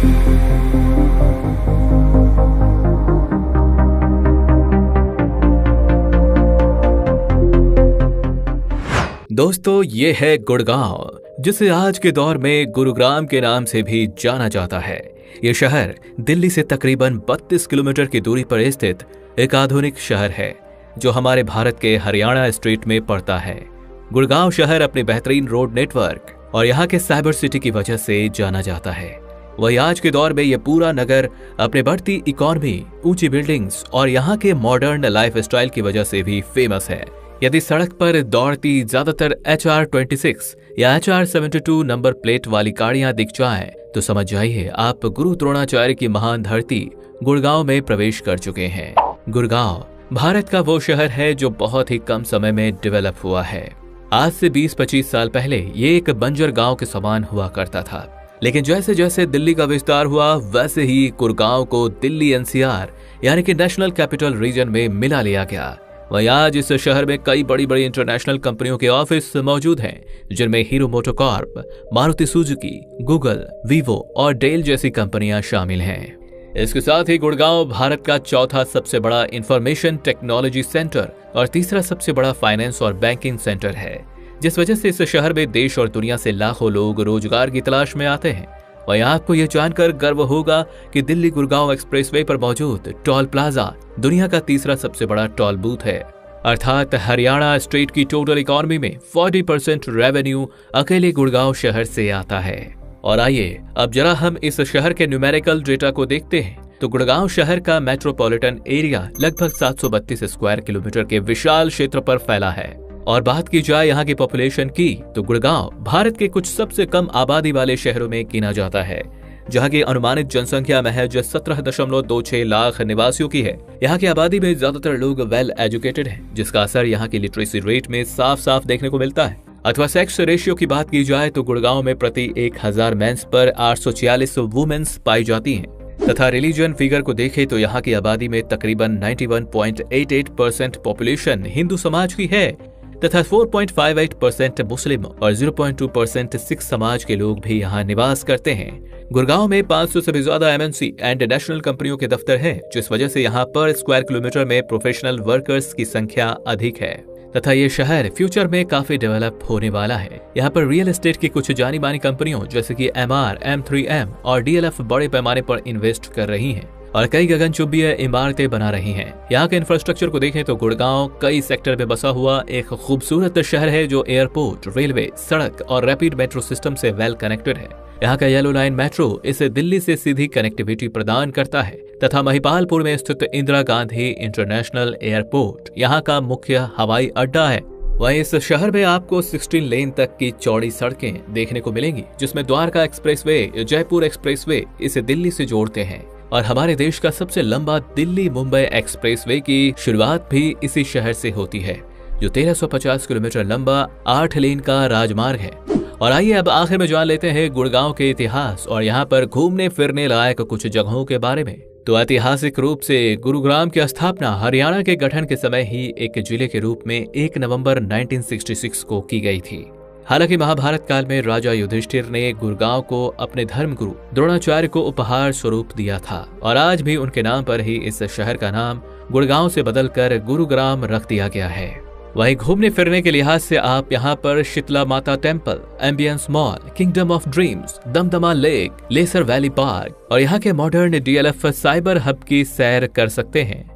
दोस्तों, ये है गुड़गांव, जिसे आज के दौर में गुरुग्राम के नाम से भी जाना जाता है। ये शहर दिल्ली से तकरीबन 32 किलोमीटर की दूरी पर स्थित एक आधुनिक शहर है, जो हमारे भारत के हरियाणा स्टेट में पड़ता है। गुड़गांव शहर अपने बेहतरीन रोड नेटवर्क और यहाँ के साइबर सिटी की वजह से जाना जाता है। वही आज के दौर में यह पूरा नगर अपने बढ़ती इकोनॉमी, ऊंची बिल्डिंग्स और यहाँ के मॉडर्न लाइफस्टाइल की वजह से भी फेमस है। यदि सड़क पर दौड़ती ज्यादातर HR-26 या HR-72 नंबर प्लेट वाली गाड़ियां दिख जाएं, तो समझ जाइए आप गुरु द्रोणाचार्य की महान धरती गुड़गांव में प्रवेश कर चुके हैं। गुड़गांव भारत का वो शहर है जो बहुत ही कम समय में डेवलप हुआ है। आज से 20-25 साल पहले ये एक बंजर गांव के समान हुआ करता था, लेकिन जैसे जैसे दिल्ली का विस्तार हुआ, वैसे ही गुड़गांव को दिल्ली NCR यानी कि नेशनल कैपिटल रीजन में मिला लिया गया। वहीं आज इस शहर में कई बड़ी बड़ी इंटरनेशनल कंपनियों के ऑफिस मौजूद हैं, जिनमें hero MotoCorp, Maruti Suzuki, Google, Vivo और डेल जैसी कंपनियां शामिल हैं। इसके साथ ही गुड़गांव भारत का चौथा सबसे बड़ा इंफॉर्मेशन टेक्नोलॉजी सेंटर और तीसरा सबसे बड़ा फाइनेंस और बैंकिंग सेंटर है, जिस वजह से इस शहर में देश और दुनिया से लाखों लोग रोजगार की तलाश में आते हैं। वहीं आपको यह जानकर गर्व होगा कि दिल्ली गुड़गांव एक्सप्रेसवे पर मौजूद टोल प्लाजा दुनिया का तीसरा सबसे बड़ा टोल बूथ है। अर्थात हरियाणा स्टेट की टोटल इकोनॉमी में 40% रेवेन्यू अकेले गुड़गांव शहर से आता है। और आइए अब जरा हम इस शहर के न्यूमेरिकल डेटा को देखते हैं। तो गुड़गांव शहर का मेट्रोपॉलिटन एरिया लगभग 732 स्क्वायर किलोमीटर के विशाल क्षेत्र पर फैला है। और बात की जाए यहाँ की पॉपुलेशन की, तो गुड़गांव भारत के कुछ सबसे कम आबादी वाले शहरों में गिना जाता है, जहाँ की अनुमानित जनसंख्या महज 17.26 लाख निवासियों की है। यहाँ की आबादी में ज्यादातर लोग वेल एजुकेटेड हैं, जिसका असर यहाँ की लिटरेसी रेट में साफ साफ देखने को मिलता है। अथवा सेक्स रेशियो की बात की जाए तो गुड़गांव में प्रति 1000 मेंस पर 846 वुमेन्स पाई जाती हैं। तथा रिलीजन फिगर को देखें तो यहाँ की आबादी में तकरीबन 91.88% पॉपुलेशन हिंदू समाज की है, तथा 4.58% मुस्लिम और 0.2% सिख समाज के लोग भी यहाँ निवास करते हैं। गुड़गांव में 500 से भी ज्यादा MNC एंड नेशनल कंपनियों के दफ्तर हैं, जिस वजह से यहाँ पर स्क्वायर किलोमीटर में प्रोफेशनल वर्कर्स की संख्या अधिक है। तथा ये शहर फ्यूचर में काफी डेवलप होने वाला है। यहाँ पर रियल एस्टेट की कुछ जानी मानी कंपनियों जैसे कि MR, M3M और DLF बड़े पैमाने पर इन्वेस्ट कर रही हैं और कई गगनचुंबीय इमारतें बना रही हैं। यहाँ के इंफ्रास्ट्रक्चर को देखें तो गुड़गांव कई सेक्टर में बसा हुआ एक खूबसूरत शहर है, जो एयरपोर्ट, रेलवे, सड़क और रैपिड मेट्रो सिस्टम से वेल कनेक्टेड है। यहाँ का येलो लाइन मेट्रो इसे दिल्ली से सीधी कनेक्टिविटी प्रदान करता है, तथा महिपालपुर में स्थित इंदिरा गांधी इंटरनेशनल एयरपोर्ट यहाँ का मुख्य हवाई अड्डा है। वहीं इस शहर में आपको 16 लेन तक की चौड़ी सड़कें देखने को मिलेंगी, जिसमें द्वारका एक्सप्रेसवे, जयपुर एक्सप्रेसवे इसे दिल्ली से जोड़ते हैं। और हमारे देश का सबसे लंबा दिल्ली मुंबई एक्सप्रेसवे की शुरुआत भी इसी शहर से होती है, जो 1350 किलोमीटर लंबा 8 लेन का राजमार्ग है। और आइए अब आखिर में जान लेते हैं गुड़गांव के इतिहास और यहाँ पर घूमने फिरने लायक कुछ जगहों के बारे में। तो ऐतिहासिक रूप से गुरुग्राम की स्थापना हरियाणा के गठन के समय ही एक जिले के रूप में 1 नवंबर 1966 को की गई थी। हालांकि महाभारत काल में राजा युधिष्ठिर ने गुड़गांव को अपने धर्मगुरु द्रोणाचार्य को उपहार स्वरूप दिया था और आज भी उनके नाम पर ही इस शहर का नाम गुड़गांव से बदलकर गुरुग्राम रख दिया गया है। वहीं घूमने फिरने के लिहाज से आप यहाँ पर Sheetla Mata Temple, Ambience Mall, Kingdom of Dreams, Damdama Lake, Leisure Valley Park और यहाँ के मॉडर्न DLF साइबर हब की सैर कर सकते हैं।